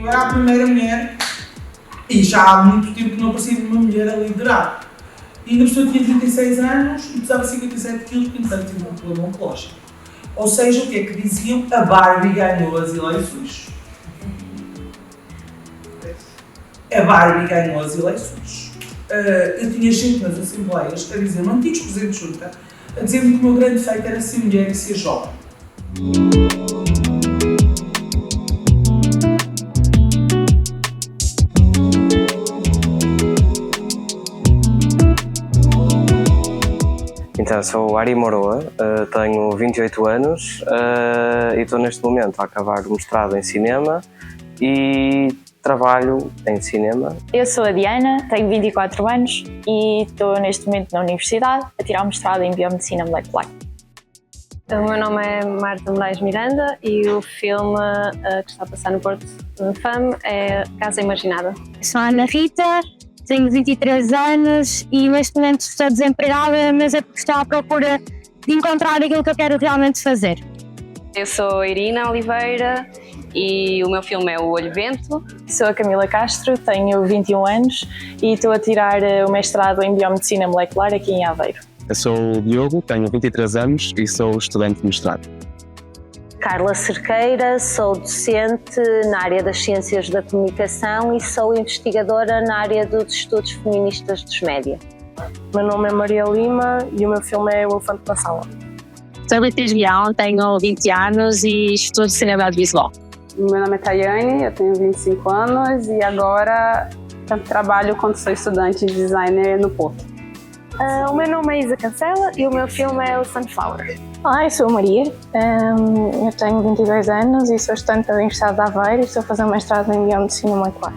Eu era a primeira mulher e já há muito tempo que não aparecia uma mulher a liderar. E ainda por cima tinha 36 anos e pesava 57 kg, porque entretanto tive um problema oncológico. Ou seja, o que é que diziam? A Barbie ganhou as eleições. A Barbie ganhou as eleições. Eu tinha gente nas assembleias a dizer, antigos presidentes de junta, a dizer-me que o meu grande feito era ser mulher e ser jovem. Então, sou o Ari Moroa, tenho 28 anos e estou neste momento a acabar o mestrado em cinema e trabalho em cinema. Eu sou a Diana, tenho 24 anos e estou neste momento na universidade a tirar o mestrado em Biomedicina Molecular. O meu nome é Marta Moraes Miranda e o filme que está a passar no Porto de Fama é Casa Imaginada. Sou a Ana Rita, tenho 23 anos e neste momento estou desempregada, mas é porque estou à procura de encontrar aquilo que eu quero realmente fazer. Eu sou a Irina Oliveira e o meu filme é O Olho Vento. Sou a Camila Castro, tenho 21 anos e estou a tirar o mestrado em Biomedicina Molecular aqui em Aveiro. Eu sou o Diogo, tenho 23 anos e sou estudante de mestrado. Carla Cerqueira, sou docente na área das Ciências da Comunicação e sou investigadora na área dos estudos feministas dos média. O meu nome é Maria Lima e o meu filme é O Elefante na Sala. Sou Beatriz Guião, tenho 20 anos e estudo cinema audiovisual. O meu nome é Tayane, eu tenho 25 anos e agora trabalho quando sou estudante de designer no Porto. O meu nome é Isa Cancela e o meu filme é o Sunflower. Olá, eu sou a Maria, eu tenho 22 anos e sou estudante da Universidade de Aveiro e estou a fazer um mestrado em Biomedicina Molecular.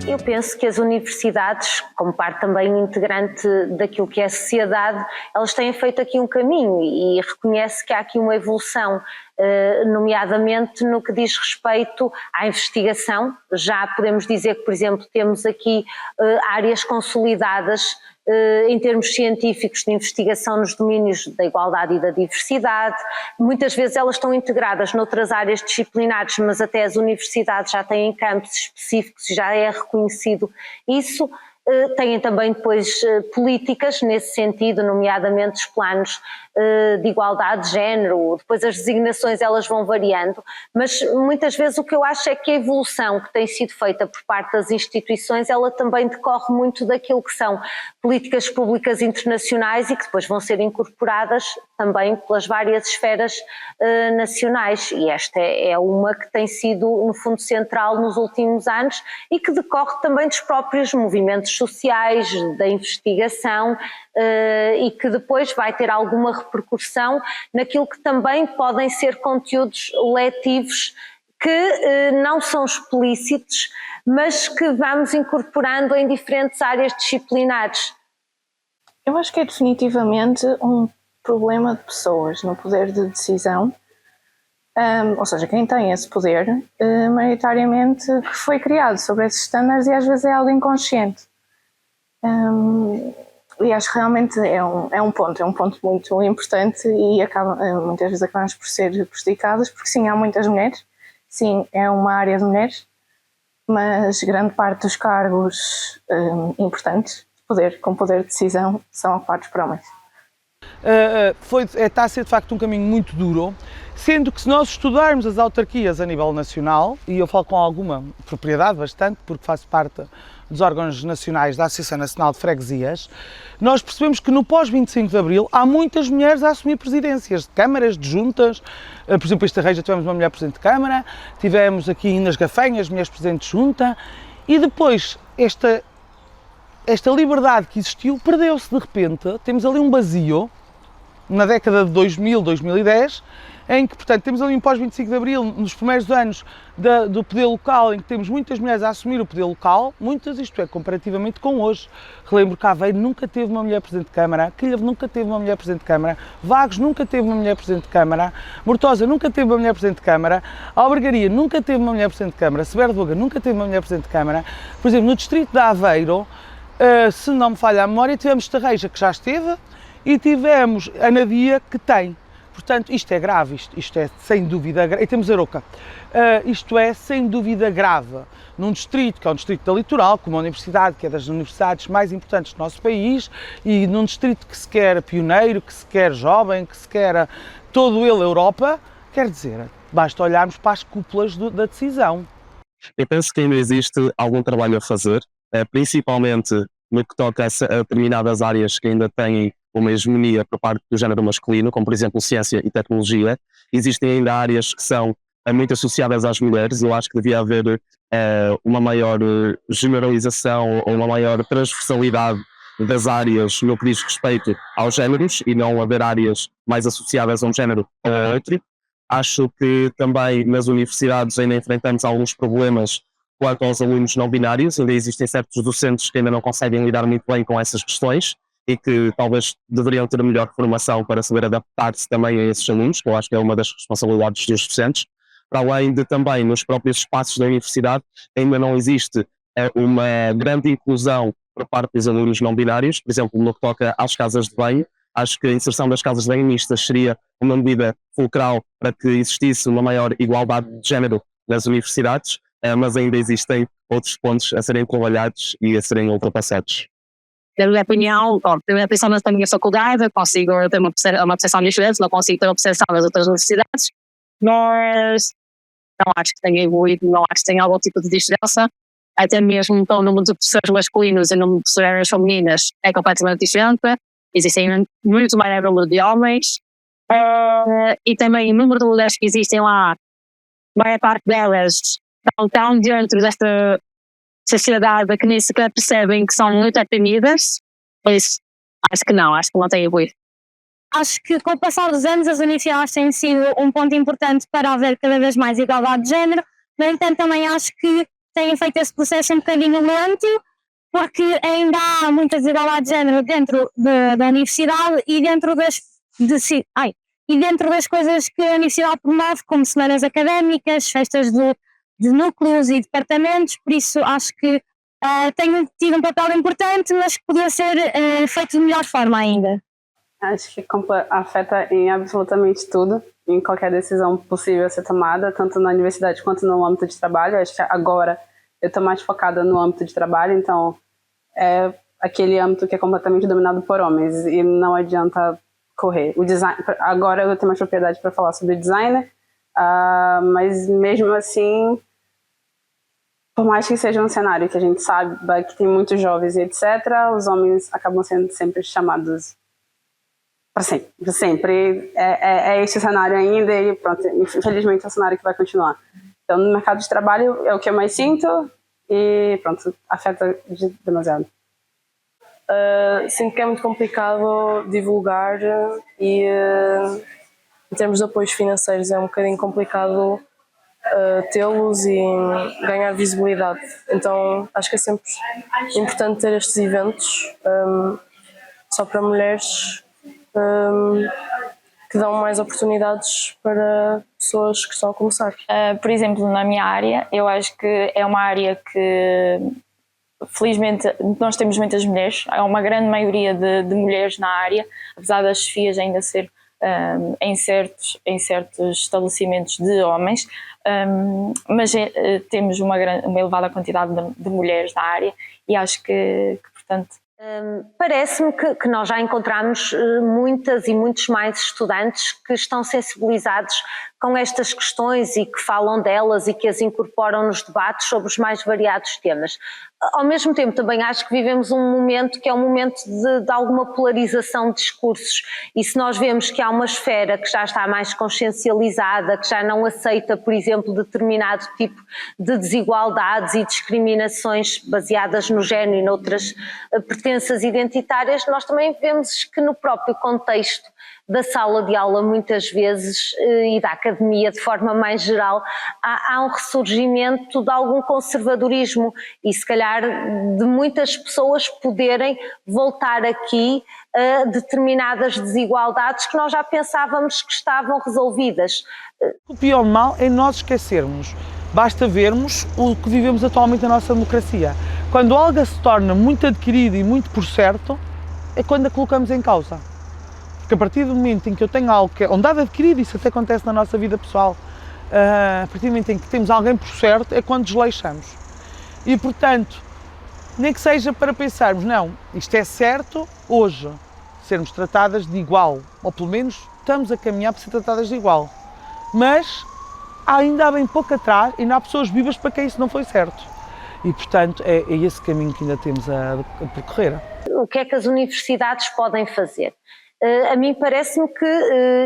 Eu penso que as universidades, como parte também integrante daquilo que é a sociedade, elas têm feito aqui um caminho e reconhece que há aqui uma evolução, nomeadamente no que diz respeito à investigação. Já podemos dizer que, por exemplo, temos aqui áreas consolidadas em termos científicos de investigação nos domínios da igualdade e da diversidade. Muitas vezes elas estão integradas noutras áreas disciplinares, mas até as universidades já têm campos específicos, já é reconhecido isso. Têm também depois políticas nesse sentido, nomeadamente os planos de igualdade de género. Depois as designações elas vão variando, mas muitas vezes o que eu acho é que a evolução que tem sido feita por parte das instituições, ela também decorre muito daquilo que são políticas públicas internacionais e que depois vão ser incorporadas também pelas várias esferas nacionais, e esta é uma que tem sido no fundo central nos últimos anos e que decorre também dos próprios movimentos sociais, da investigação, e que depois vai ter alguma repercussão naquilo que também podem ser conteúdos letivos que não são explícitos, mas que vamos incorporando em diferentes áreas disciplinares. Eu acho que é definitivamente um problema de pessoas no poder de decisão, ou seja, quem tem esse poder, maioritariamente que foi criado sobre esses estándares e às vezes é algo inconsciente. E acho que realmente é um ponto muito importante e muitas vezes acabamos por ser prejudicadas, porque sim, há muitas mulheres, sim, é uma área de mulheres, mas grande parte dos cargos importantes, com poder de decisão, são ocupados por homens. Está a ser de facto um caminho muito duro, sendo que se nós estudarmos as autarquias a nível nacional, e eu falo com alguma propriedade bastante, porque faço parte dos órgãos nacionais da Associação Nacional de Freguesias, nós percebemos que no pós-25 de Abril há muitas mulheres a assumir presidências de câmaras, de juntas. Por exemplo, esta região tivemos uma mulher presidente de câmara, tivemos aqui nas Gafenhas mulheres presidentes de junta, e depois esta liberdade que existiu perdeu-se de repente. Temos ali um vazio na década de 2000, 2010, em que, portanto, temos ali um pós-25 de Abril, nos primeiros anos do poder local, em que temos muitas mulheres a assumir o poder local, muitas, isto é, comparativamente com hoje. Relembro que Aveiro nunca teve uma mulher Presidente de Câmara, Quilha nunca teve uma mulher Presidente de Câmara, Vagos nunca teve uma mulher Presidente de Câmara, Mortosa nunca teve uma mulher Presidente de Câmara, Albergaria nunca teve uma mulher Presidente de Câmara, Severo de Boga nunca teve uma mulher Presidente de Câmara. Por exemplo, no distrito de Aveiro, Se não me falha a memória, tivemos Tarreja, que já esteve, e tivemos a Nadia, que tem. Portanto, isto é grave, isto é sem dúvida grave. E temos Aroca. Isto é sem dúvida grave. Num distrito, que é um distrito da Litoral, como a Universidade, que é das universidades mais importantes do nosso país, e num distrito que se quer pioneiro, que se quer jovem, que se quer todo ele Europa, quer dizer, basta olharmos para as cúpulas da decisão. Eu penso que ainda existe algum trabalho a fazer, principalmente no que toca a determinadas áreas que ainda têm uma hegemonia por parte do género masculino, como por exemplo ciência e tecnologia. Existem ainda áreas que são muito associadas às mulheres. Eu acho que devia haver uma maior generalização ou uma maior transversalidade das áreas no que diz respeito aos géneros e não haver áreas mais associadas a um género ou a outro. Acho que também nas universidades ainda enfrentamos alguns problemas quanto aos alunos não binários. Ainda existem certos docentes que ainda não conseguem lidar muito bem com essas questões e que talvez deveriam ter melhor formação para saber adaptar-se também a esses alunos, que eu acho que é uma das responsabilidades dos docentes. Para além de também nos próprios espaços da universidade ainda não existe uma grande inclusão por parte dos alunos não binários. Por exemplo, no que toca às casas de banho, acho que a inserção das casas de banho mistas seria uma medida fulcral para que existisse uma maior igualdade de género nas universidades, mas ainda existem outros pontos a serem trabalhados e a serem ultrapassados. Na minha opinião, principalmente na minha faculdade, consigo ter uma percepção diferente, não consigo ter uma percepção das outras universidades, mas não acho que tenha evoluído, não acho que tenha algum tipo de diferença. Até mesmo então, o número de professores masculinos e o número de professoras femininas é completamente diferente. Existem muito mais número de homens e também o número de mulheres que existem lá, a maior parte delas estão dentro desta sociedade que nem sequer percebem que são muito oprimidas. Por isso, acho que não tem evoluído. Acho que com o passar dos anos as universidades têm sido um ponto importante para haver cada vez mais igualdade de género. No entanto, também acho que têm feito esse processo um bocadinho lento, porque ainda há muita desigualdade de género dentro da universidade e dentro das coisas que a universidade promove, como semanas académicas, festas de núcleos e departamentos. Por isso acho que tem tido um papel importante, mas que podia ser feito de melhor forma ainda. Acho que afeta em absolutamente tudo, em qualquer decisão possível a ser tomada, tanto na universidade quanto no âmbito de trabalho. Acho que agora eu estou mais focada no âmbito de trabalho, então é aquele âmbito que é completamente dominado por homens e não adianta correr. O design, agora eu tenho mais propriedade para falar sobre design, mas mesmo assim, por mais que seja um cenário que a gente sabe que tem muitos jovens e etc., os homens acabam sendo sempre chamados para sempre. É esse cenário ainda e pronto, infelizmente é um cenário que vai continuar. Então, no mercado de trabalho é o que eu mais sinto e pronto, afeta demasiado. Sinto que é muito complicado divulgar e em termos de apoios financeiros é um bocadinho complicado tê-los e ganhar visibilidade. Então acho que é sempre importante ter estes eventos só para mulheres que dão mais oportunidades para pessoas que estão a começar. Por exemplo, na minha área, eu acho que é uma área que felizmente nós temos muitas mulheres, há uma grande maioria de mulheres na área, apesar das chefias ainda ser em certos estabelecimentos de homens, mas temos uma elevada quantidade de mulheres na área e acho que portanto, parece-me que nós já encontramos muitas e muitos mais estudantes que estão sensibilizados com estas questões e que falam delas e que as incorporam nos debates sobre os mais variados temas. Ao mesmo tempo, também acho que vivemos um momento que é um momento de alguma polarização de discursos, e se nós vemos que há uma esfera que já está mais consciencializada, que já não aceita, por exemplo, determinado tipo de desigualdades e discriminações baseadas no género e noutras pertenças identitárias, nós também vemos que no próprio contexto da sala de aula muitas vezes e da academia de forma mais geral há um ressurgimento de algum conservadorismo e se calhar de muitas pessoas poderem voltar aqui a determinadas desigualdades que nós já pensávamos que estavam resolvidas. O pior mal é nós esquecermos Basta vermos o que vivemos atualmente na nossa democracia. Quando algo se torna muito adquirido e muito por certo, é quando a colocamos em causa. Porque a partir do momento em que eu tenho algo que é um dado adquirido, isso até acontece na nossa vida pessoal, a partir do momento em que temos alguém por certo, é quando desleixamos. E, portanto, nem que seja para pensarmos, não, isto é certo hoje, sermos tratadas de igual, ou pelo menos estamos a caminhar para ser tratadas de igual. Mas ainda há bem pouco atrás, ainda há pessoas vivas para quem isso não foi certo. E, portanto, é esse caminho que ainda temos a percorrer. O que é que as universidades podem fazer? A mim parece-me que,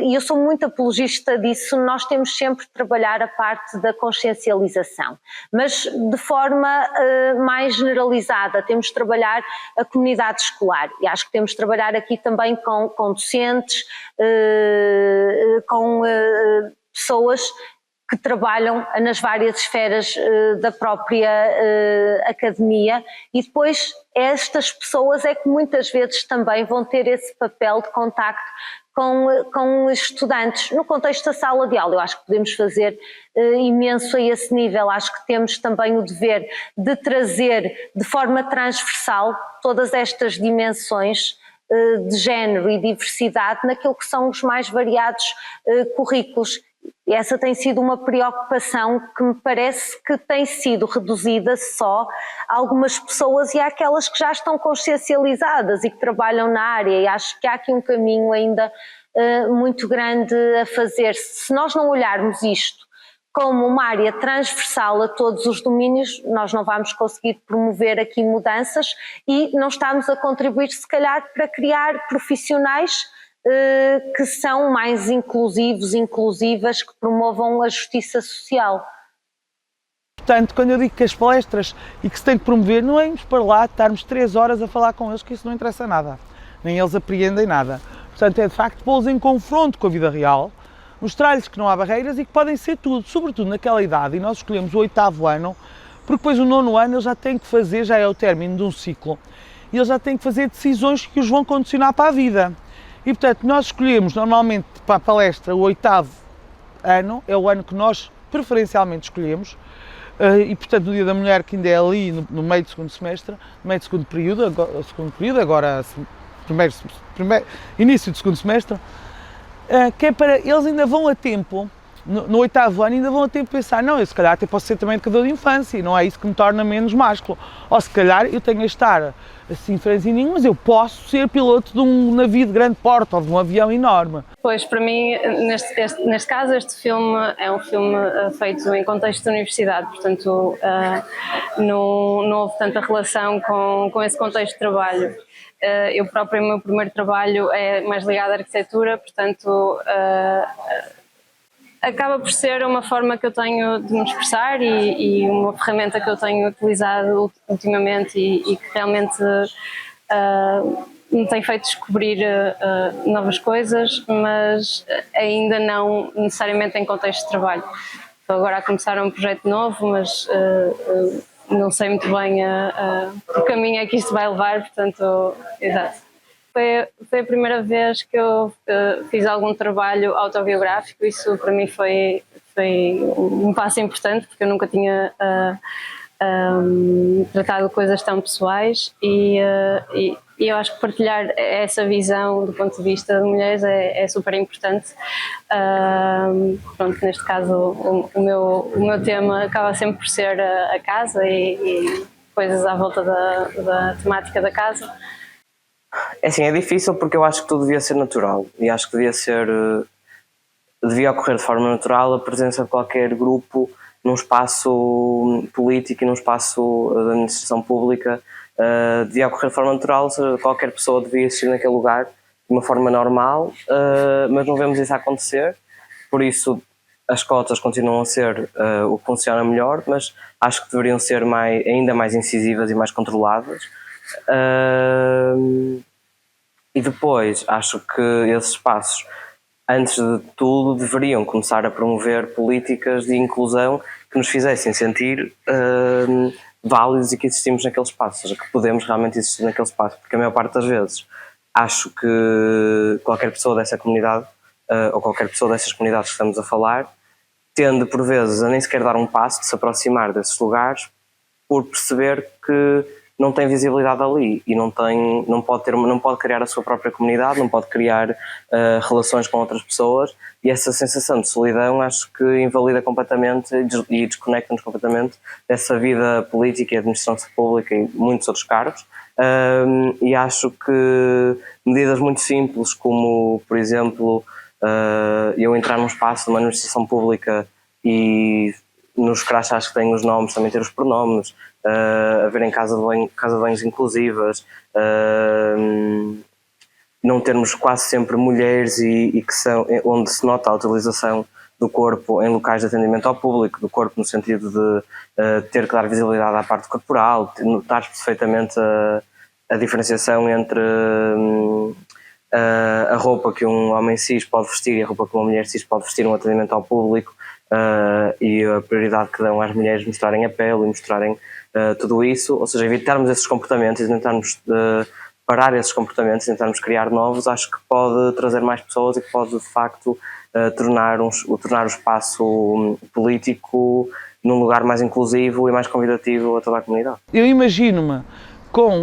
e eu sou muito apologista disso, nós temos sempre de trabalhar a parte da consciencialização, mas de forma mais generalizada. Temos de trabalhar a comunidade escolar e acho que temos de trabalhar aqui também com docentes, com pessoas que trabalham nas várias esferas da própria academia, e depois estas pessoas é que muitas vezes também vão ter esse papel de contacto com estudantes. No contexto da sala de aula, eu acho que podemos fazer imenso a esse nível. Acho que temos também o dever de trazer de forma transversal todas estas dimensões de género e diversidade naquilo que são os mais variados currículos. E essa tem sido uma preocupação que me parece que tem sido reduzida só a algumas pessoas e àquelas que já estão consciencializadas e que trabalham na área, e acho que há aqui um caminho ainda muito grande a fazer. Se nós não olharmos isto como uma área transversal a todos os domínios, nós não vamos conseguir promover aqui mudanças e não estamos a contribuir, se calhar, para criar profissionais que são mais inclusivos, inclusivas, que promovam a justiça social. Portanto, quando eu digo que as palestras e que se tem que promover, não é irmos para lá, estarmos 3 horas a falar com eles, que isso não interessa nada, nem eles apreendem nada. Portanto, é de facto pô-los em confronto com a vida real, mostrar-lhes que não há barreiras e que podem ser tudo, sobretudo naquela idade, e nós escolhemos o 8º ano, porque depois o 9º ano eles já têm que fazer, já é o término de um ciclo, e eles já têm que fazer decisões que os vão condicionar para a vida. E, portanto, nós escolhemos normalmente para a palestra o 8º ano, é o ano que nós preferencialmente escolhemos, e, portanto, no Dia da Mulher, que ainda é ali no meio do segundo semestre, no meio do segundo período, agora início do segundo semestre, que é para eles ainda vão a tempo, no 8º ano ainda vão a tempo de pensar, não, eu se calhar até posso ser também educador de infância, e não é isso que me torna menos másculo, ou se calhar eu tenho a estar assim franzininho, mas eu posso ser piloto de um navio de grande porte ou de um avião enorme. Pois, para mim, neste caso, este filme é um filme feito em contexto de universidade, portanto não houve tanta relação com esse contexto de trabalho. Eu próprio, o meu primeiro trabalho é mais ligado à arquitetura, portanto acaba por ser uma forma que eu tenho de me expressar e uma ferramenta que eu tenho utilizado ultimamente e que realmente me tem feito descobrir novas coisas, mas ainda não necessariamente em contexto de trabalho. Estou agora a começar um projeto novo, mas não sei muito bem o caminho a que isto vai levar, portanto, exato. Foi a primeira vez que eu fiz algum trabalho autobiográfico. Isso para mim foi um passo importante, porque eu nunca tinha tratado de coisas tão pessoais e eu acho que partilhar essa visão do ponto de vista de mulheres é super importante. Pronto, neste caso o meu tema acaba sempre por ser a casa e coisas à volta da temática da casa. É assim, é difícil porque eu acho que tudo devia ser natural e acho que devia ocorrer de forma natural a presença de qualquer grupo num espaço político e num espaço da administração pública. Devia ocorrer de forma natural, ou seja, qualquer pessoa devia existir naquele lugar de uma forma normal, mas não vemos isso acontecer, por isso as cotas continuam a ser o que funciona melhor, mas acho que deveriam ser ainda mais incisivas e mais controladas. E depois acho que esses espaços, antes de tudo, deveriam começar a promover políticas de inclusão que nos fizessem sentir válidos e que existimos naquele espaço, ou seja, que podemos realmente existir naquele espaço, porque a maior parte das vezes acho que qualquer pessoa dessa comunidade ou qualquer pessoa dessas comunidades que estamos a falar tende por vezes a nem sequer dar um passo de se aproximar desses lugares por perceber que não tem visibilidade ali e não pode criar a sua própria comunidade, não pode criar relações com outras pessoas, e essa sensação de solidão acho que invalida completamente e desconecta-nos completamente dessa vida política e administração pública e muitos outros cargos. E acho que medidas muito simples como, por exemplo, eu entrar num espaço de uma administração pública e nos crachás que têm os nomes também ter os pronomes, haverem casa de banhos inclusivas, não termos quase sempre mulheres e que são, onde se nota a utilização do corpo em locais de atendimento ao público, do corpo no sentido de ter que dar visibilidade à parte corporal, notar perfeitamente a diferenciação entre a roupa que um homem cis pode vestir e a roupa que uma mulher cis pode vestir num atendimento ao público, e a prioridade que dão às mulheres mostrarem a pele e mostrarem tudo isso, ou seja, evitarmos esses comportamentos e tentarmos parar esses comportamentos e tentarmos criar novos, acho que pode trazer mais pessoas e que pode de facto tornar o espaço político num lugar mais inclusivo e mais convidativo a toda a comunidade. Eu imagino-me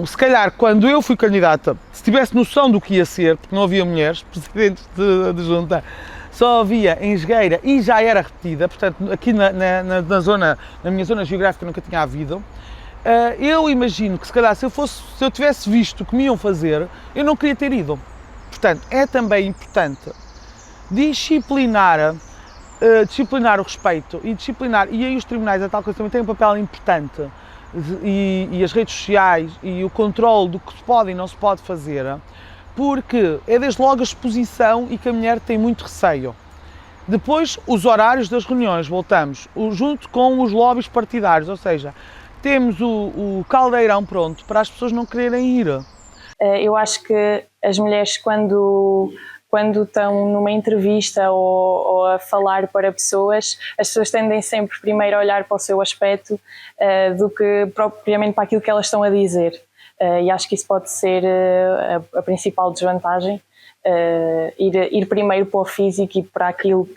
se calhar, quando eu fui candidata, se tivesse noção do que ia ser, porque não havia mulheres presidentes de junta, só havia em Jogueira e já era repetida, portanto, aqui na minha zona geográfica nunca tinha havido. Eu imagino que, se calhar, se eu tivesse visto o que me iam fazer, eu não queria ter ido. Portanto, é também importante disciplinar o respeito e aí os tribunais, a tal coisa, também têm um papel importante, e as redes sociais e o controle do que se pode e não se pode fazer, porque é desde logo a exposição e que a mulher tem muito receio. Depois, os horários das reuniões, voltamos, junto com os lobbies partidários, ou seja, temos o caldeirão pronto para as pessoas não quererem ir. Eu acho que as mulheres, quando estão numa entrevista ou a falar para pessoas, as pessoas tendem sempre primeiro a olhar para o seu aspecto do que propriamente para aquilo que elas estão a dizer. E acho que isso pode ser a principal desvantagem, ir primeiro para o físico e para aquilo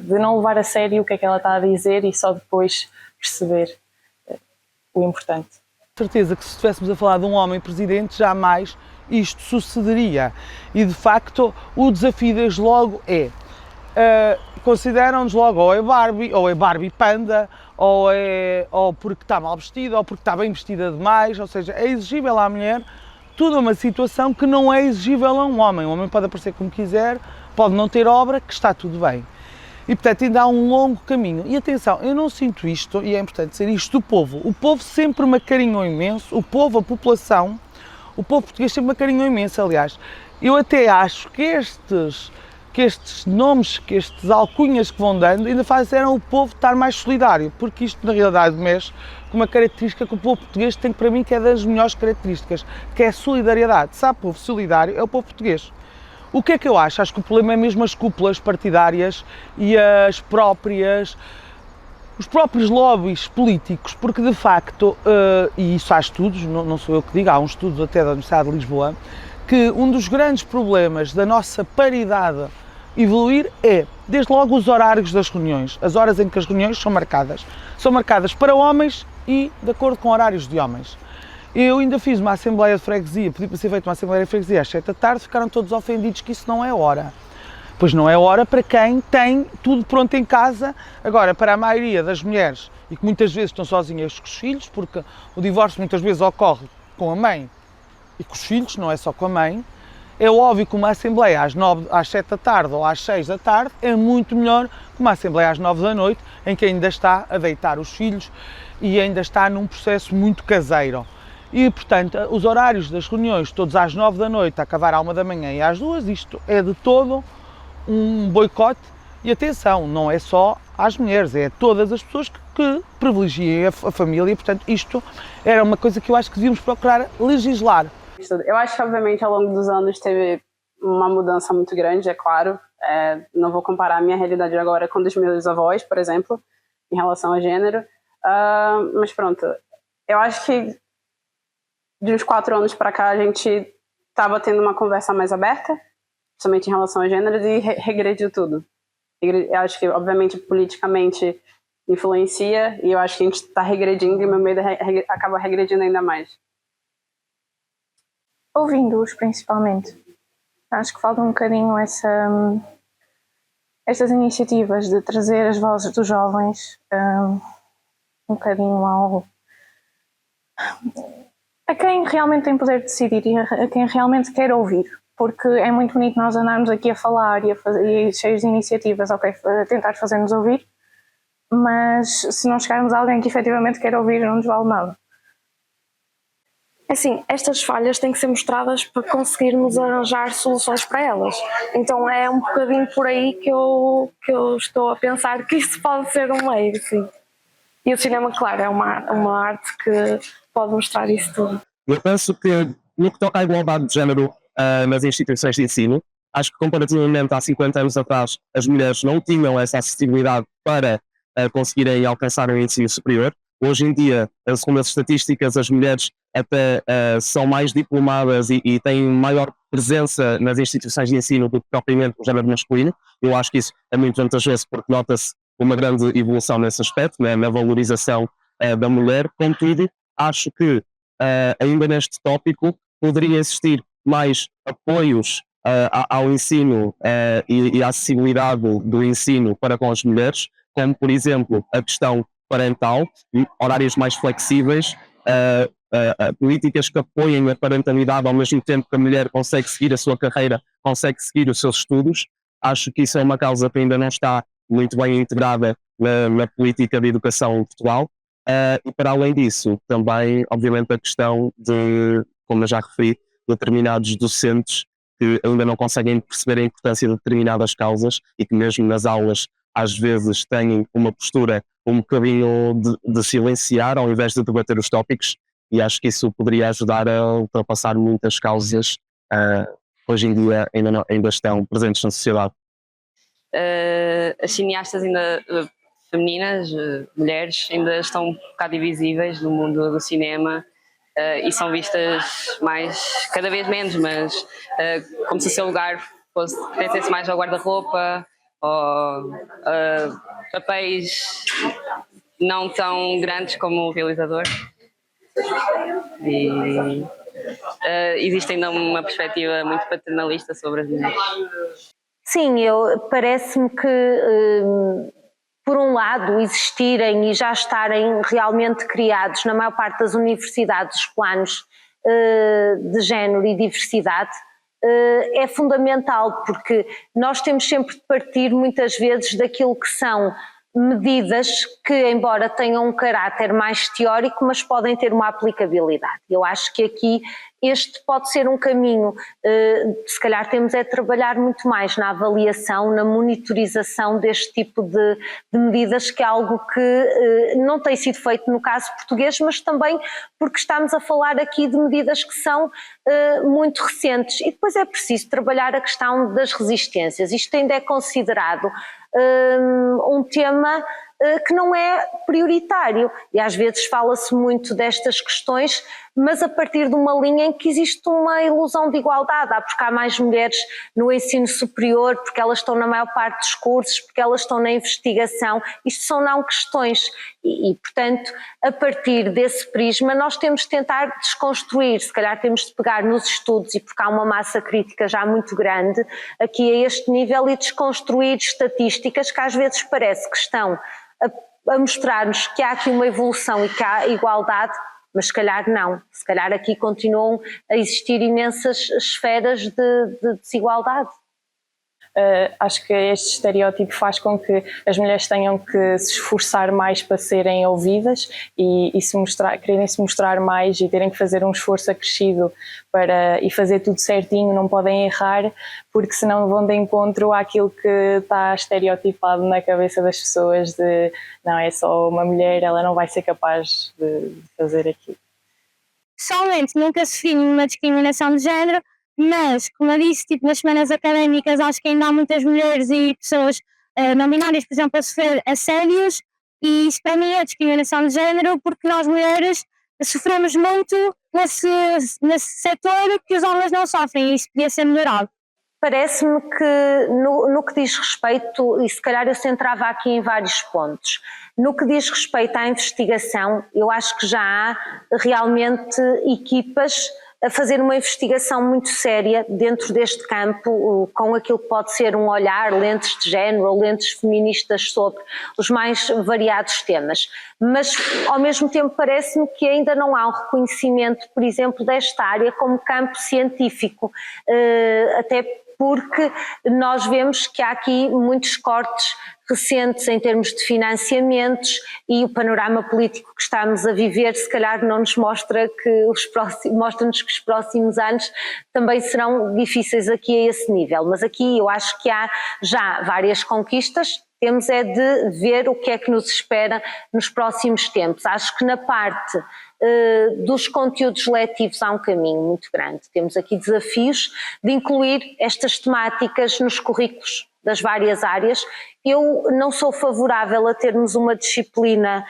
de não levar a sério o que é que ela está a dizer e só depois perceber o importante. Certeza que se estivéssemos a falar de um homem presidente, jamais isto sucederia. E de facto o desafio desde logo consideram-nos logo ou é Barbie Panda, ou porque está mal vestida, ou porque está bem vestida demais, ou seja, é exigível à mulher toda uma situação que não é exigível a um homem. O homem pode aparecer como quiser, pode não ter obra, que está tudo bem. E, portanto, ainda há um longo caminho. E atenção, eu não sinto isto, e é importante dizer isto do povo. O povo sempre me acarinhou imenso, a população, o povo português sempre me acarinhou imenso, aliás. Eu até acho que estes nomes, que estes alcunhas que vão dando, ainda fizeram o povo estar mais solidário, porque isto, na realidade, mexe com uma característica que o povo português tem, para mim, que é das melhores características, que é a solidariedade. Sabe, o povo solidário é o povo português. O que é que eu acho? Acho que o problema é mesmo as cúpulas partidárias e os próprios lobbies políticos, porque de facto, e isso há estudos, não sou eu que digo, há um estudo até da Universidade de Lisboa, que um dos grandes problemas da nossa paridade evoluir é, desde logo, os horários das reuniões, as horas em que as reuniões são marcadas para homens e de acordo com horários de homens. Eu ainda fiz uma Assembleia de Freguesia, pedi para ser feita uma Assembleia de Freguesia às 7 da tarde, ficaram todos ofendidos que isso não é hora. Pois não é hora para quem tem tudo pronto em casa. Agora, para a maioria das mulheres, e que muitas vezes estão sozinhas com os filhos, porque o divórcio muitas vezes ocorre com a mãe e com os filhos, não é só com a mãe, é óbvio que uma Assembleia às 7 da tarde ou às 6 da tarde é muito melhor que uma Assembleia às 9 da noite, em que ainda está a deitar os filhos e ainda está num processo muito caseiro. E, portanto, os horários das reuniões, todos às 9 da noite, a acabar à 1 da manhã e às 2, isto é de todo um boicote. E atenção, não é só às mulheres, é a todas as pessoas que privilegiem a família. E, portanto, isto era uma coisa que eu acho que devíamos procurar legislar. Eu acho que, obviamente, ao longo dos anos teve uma mudança muito grande, é claro. Não vou comparar a minha realidade agora com a dos meus avós, por exemplo, em relação a gênero. Mas pronto, eu acho que de uns 4 anos para cá a gente estava tendo uma conversa mais aberta, principalmente em relação a gênero, e regrediu tudo. Eu acho que, obviamente, politicamente influencia, e eu acho que a gente está regredindo, e o meu medo acaba regredindo ainda mais. Ouvindo-os, principalmente. Acho que falta um bocadinho estas iniciativas de trazer as vozes dos jovens um bocadinho a quem realmente tem poder de decidir e a quem realmente quer ouvir. Porque é muito bonito nós andarmos aqui a falar e cheios de iniciativas, ok, a tentar fazer-nos ouvir, mas se não chegarmos a alguém que efetivamente quer ouvir, não nos vale nada. Assim, estas falhas têm que ser mostradas para conseguirmos arranjar soluções para elas. Então é um bocadinho por aí que eu estou a pensar que isso pode ser um meio, sim. E o cinema, claro, é uma arte que pode mostrar isso tudo. Eu penso que, no que toca à igualdade de género nas instituições de ensino, acho que comparativamente há 50 anos atrás as mulheres não tinham essa acessibilidade para conseguirem alcançar o ensino superior. Hoje em dia, segundo as estatísticas, as mulheres até são mais diplomadas e têm maior presença nas instituições de ensino do que propriamente o género masculino. Eu acho que isso é muito vantajoso porque nota-se uma grande evolução nesse aspecto, né, na valorização da mulher. Contudo, acho que ainda neste tópico poderia existir mais apoios ao ensino e à acessibilidade do ensino para com as mulheres, como por exemplo a questão parental, horários mais flexíveis, políticas que apoiem a parentalidade ao mesmo tempo que a mulher consegue seguir a sua carreira, consegue seguir os seus estudos. Acho que isso é uma causa que ainda não está muito bem integrada na política de educação em Portugal. E para além disso, também, obviamente, a questão de, como eu já referi, determinados docentes que ainda não conseguem perceber a importância de determinadas causas e que mesmo nas aulas às vezes têm uma postura um bocadinho de silenciar ao invés de debater os tópicos, e acho que isso poderia ajudar a ultrapassar muitas causas que hoje em dia ainda estão presentes na sociedade. As cineastas ainda femininas, mulheres, ainda estão um bocado invisíveis no mundo do cinema e são vistas mais, cada vez menos, mas como se o seu lugar pertencesse mais ao guarda-roupa ou papéis não tão grandes como o realizador. E existe ainda uma perspectiva muito paternalista sobre as mulheres. Sim, parece-me que, por um lado, existirem e já estarem realmente criados na maior parte das universidades os planos de género e diversidade é fundamental, porque nós temos sempre de partir muitas vezes daquilo que são medidas que, embora tenham um caráter mais teórico, mas podem ter uma aplicabilidade. Eu acho que aqui este pode ser um caminho, se calhar temos é trabalhar muito mais na avaliação, na monitorização deste tipo de medidas, que é algo que não tem sido feito no caso português, mas também porque estamos a falar aqui de medidas que são muito recentes. E depois é preciso trabalhar a questão das resistências. Isto ainda é considerado um tema que não é prioritário, e às vezes fala-se muito destas questões, mas a partir de uma linha em que existe uma ilusão de igualdade, porque há mais mulheres no ensino superior, porque elas estão na maior parte dos cursos, porque elas estão na investigação. Isto são não questões e portanto, a partir desse prisma nós temos de tentar desconstruir, se calhar temos de pegar nos estudos, e porque há uma massa crítica já muito grande aqui a este nível, e desconstruir estatísticas que às vezes parece que estão a mostrar-nos que há aqui uma evolução e que há igualdade, mas se calhar não. Se calhar aqui continuam a existir imensas esferas de desigualdade. Acho que este estereótipo faz com que as mulheres tenham que se esforçar mais para serem ouvidas e quererem se mostrar mais e terem que fazer um esforço acrescido e fazer tudo certinho, não podem errar, porque senão vão de encontro àquilo que está estereotipado na cabeça das pessoas de não, é só uma mulher, ela não vai ser capaz de fazer aquilo. Pessoalmente nunca sofri nenhuma discriminação de género, mas, como eu disse, tipo, nas semanas académicas acho que ainda há muitas mulheres e pessoas não binárias, por exemplo, a sofrer assédios, e isso para mim é discriminação de género, porque nós mulheres sofremos muito nesse setor que os homens não sofrem, e isso podia ser melhorado. Parece-me que no que diz respeito, e se calhar eu centrava aqui em vários pontos, no que diz respeito à investigação, eu acho que já há realmente equipas a fazer uma investigação muito séria dentro deste campo, com aquilo que pode ser um olhar, lentes de género ou lentes feministas sobre os mais variados temas. Mas, ao mesmo tempo, parece-me que ainda não há um reconhecimento, por exemplo, desta área como campo científico, até porque nós vemos que há aqui muitos cortes recentes em termos de financiamentos e o panorama político que estamos a viver se calhar não nos mostra que mostra-nos que os próximos anos também serão difíceis aqui a esse nível, mas aqui eu acho que há já várias conquistas. Temos é de ver o que é que nos espera nos próximos tempos. Acho que na parte dos conteúdos letivos há um caminho muito grande. Temos aqui desafios de incluir estas temáticas nos currículos das várias áreas. Eu não sou favorável a termos uma disciplina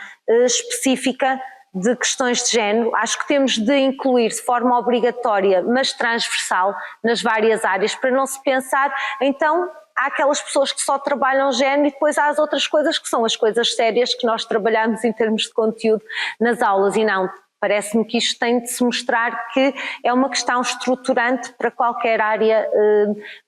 específica de questões de género. Acho que temos de incluir de forma obrigatória, mas transversal, nas várias áreas, para não se pensar, então, há aquelas pessoas que só trabalham género e depois há as outras coisas que são as coisas sérias que nós trabalhamos em termos de conteúdo nas aulas e não. Parece-me que isto tem de se mostrar que é uma questão estruturante para qualquer área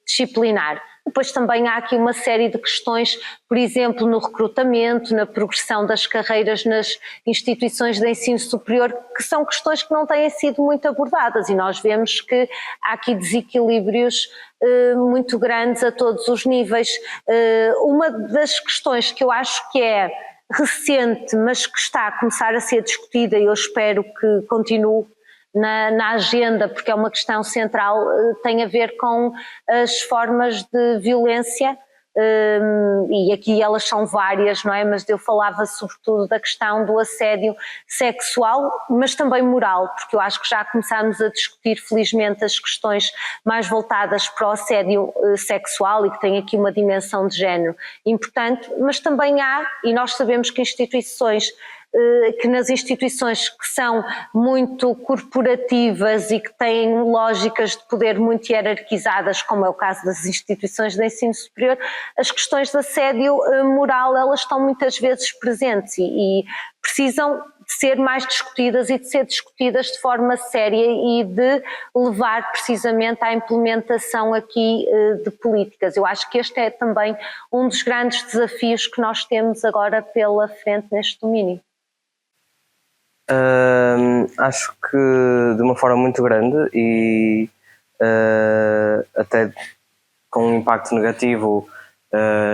disciplinar. Depois também há aqui uma série de questões, por exemplo, no recrutamento, na progressão das carreiras nas instituições de ensino superior, que são questões que não têm sido muito abordadas e nós vemos que há aqui desequilíbrios muito grandes a todos os níveis. Uma das questões que eu acho que é recente, mas que está a começar a ser discutida e eu espero que continue na agenda, porque é uma questão central, tem a ver com as formas de violência, e aqui elas são várias, não é? Mas eu falava sobretudo da questão do assédio sexual, mas também moral, porque eu acho que já começámos a discutir felizmente as questões mais voltadas para o assédio sexual e que tem aqui uma dimensão de género importante, mas também há, e nós sabemos que nas instituições que são muito corporativas e que têm lógicas de poder muito hierarquizadas, como é o caso das instituições de ensino superior, as questões de assédio moral, elas estão muitas vezes presentes e precisam de ser mais discutidas e de ser discutidas de forma séria e de levar precisamente à implementação aqui de políticas. Eu acho que este é também um dos grandes desafios que nós temos agora pela frente neste domínio. Acho que de uma forma muito grande e até com um impacto negativo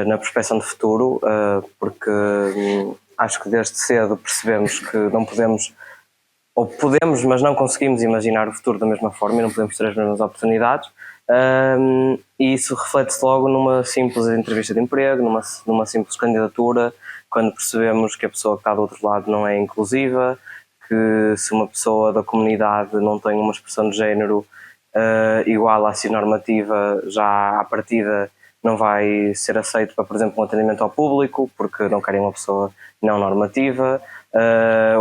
na prospecção de futuro, porque acho que desde cedo percebemos que não podemos, ou podemos, mas não conseguimos imaginar o futuro da mesma forma e não podemos ter as mesmas oportunidades, e isso reflete-se logo numa simples entrevista de emprego, numa simples candidatura, quando percebemos que a pessoa que está do outro lado não é inclusiva, que se uma pessoa da comunidade não tem uma expressão de género igual à cisnormativa, já à partida não vai ser aceito para, por exemplo, um atendimento ao público, porque não querem uma pessoa não normativa.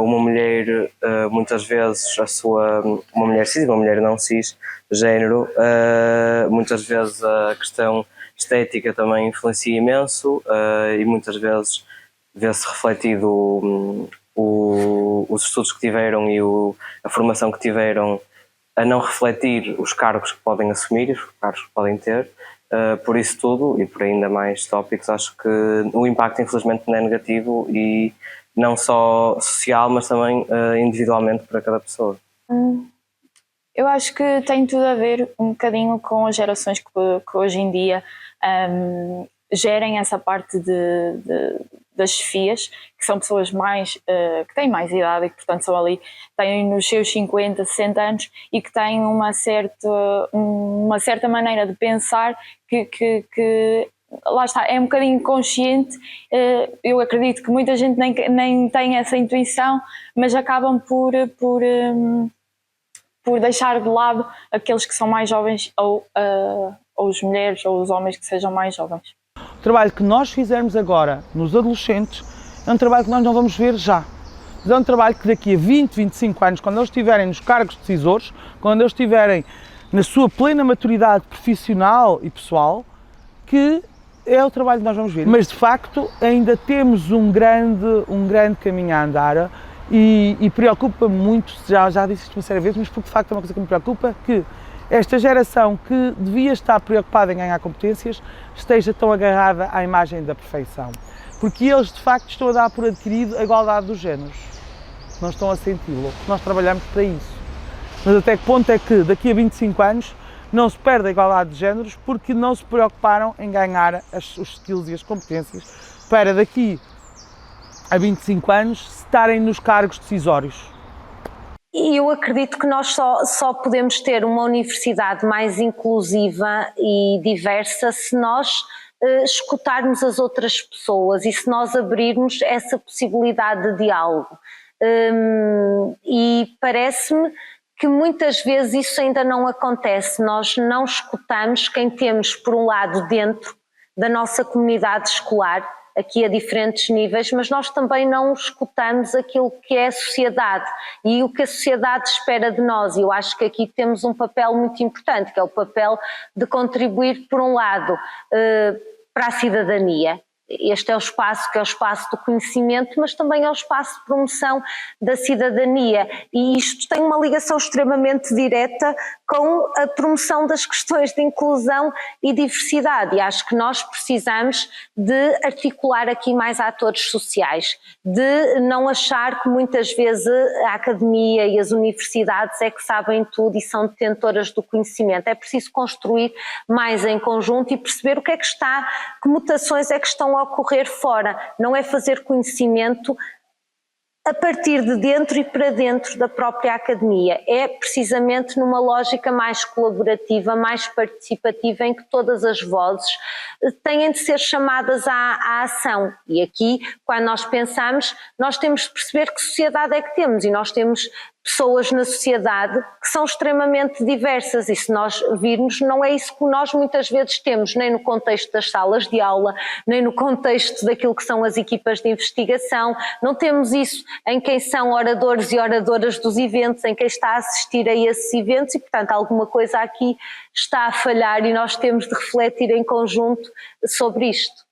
Uma mulher, muitas vezes, uma mulher cis e uma mulher não cis, género, muitas vezes a questão estética também influencia imenso e muitas vezes vê-se refletido os estudos que tiveram e a formação que tiveram a não refletir os cargos que podem assumir, os cargos que podem ter. Por isso tudo e por ainda mais tópicos, acho que o impacto infelizmente não é negativo e não só social, mas também individualmente para cada pessoa. Eu acho que tem tudo a ver um bocadinho com as gerações que hoje em dia gerem essa parte das chefias, que são pessoas que têm mais idade e que, portanto, são ali, têm nos seus 50, 60 anos e que têm uma certa maneira de pensar que lá está, é um bocadinho consciente. Eu acredito que muita gente nem tem essa intuição, mas acabam por deixar de lado aqueles que são mais jovens ou as mulheres ou os homens que sejam mais jovens. O trabalho que nós fizermos agora nos adolescentes é um trabalho que nós não vamos ver já. Mas é um trabalho que daqui a 20, 25 anos, quando eles estiverem nos cargos decisores, quando eles estiverem na sua plena maturidade profissional e pessoal, que é o trabalho que nós vamos ver. Mas de facto ainda temos um grande caminho a andar e preocupa-me muito, já disse isto uma série de vezes, mas porque de facto é uma coisa que me preocupa, que esta geração que devia estar preocupada em ganhar competências esteja tão agarrada à imagem da perfeição. Porque eles de facto estão a dar por adquirido a igualdade dos géneros. Não estão a senti-lo, nós trabalhamos para isso. Mas até que ponto é que daqui a 25 anos não se perde a igualdade de géneros porque não se preocuparam em ganhar os skills e as competências para daqui a 25 anos estarem nos cargos decisórios. E eu acredito que nós só podemos ter uma universidade mais inclusiva e diversa se nós escutarmos as outras pessoas e se nós abrirmos essa possibilidade de diálogo. E parece-me que muitas vezes isso ainda não acontece. Nós não escutamos quem temos, por um lado, dentro da nossa comunidade escolar, aqui a diferentes níveis, mas nós também não escutamos aquilo que é a sociedade e o que a sociedade espera de nós. E eu acho que aqui temos um papel muito importante, que é o papel de contribuir, por um lado, para a cidadania. Este é o espaço que é o espaço do conhecimento, mas também é o espaço de promoção da cidadania, e isto tem uma ligação extremamente direta com a promoção das questões de inclusão e diversidade, e acho que nós precisamos de articular aqui mais atores sociais, de não achar que muitas vezes a academia e as universidades é que sabem tudo e são detentoras do conhecimento. É preciso construir mais em conjunto e perceber o que é que está, que mutações é que estão a ocorrer fora, não é fazer conhecimento a partir de dentro e para dentro da própria academia, é precisamente numa lógica mais colaborativa, mais participativa, em que todas as vozes têm de ser chamadas à ação. E aqui, quando nós pensamos, nós temos de perceber que sociedade é que temos, e nós temos pessoas na sociedade que são extremamente diversas, e se nós virmos, não é isso que nós muitas vezes temos, nem no contexto das salas de aula, nem no contexto daquilo que são as equipas de investigação, não temos isso em quem são oradores e oradoras dos eventos, em quem está a assistir a esses eventos, e portanto alguma coisa aqui está a falhar e nós temos de refletir em conjunto sobre isto.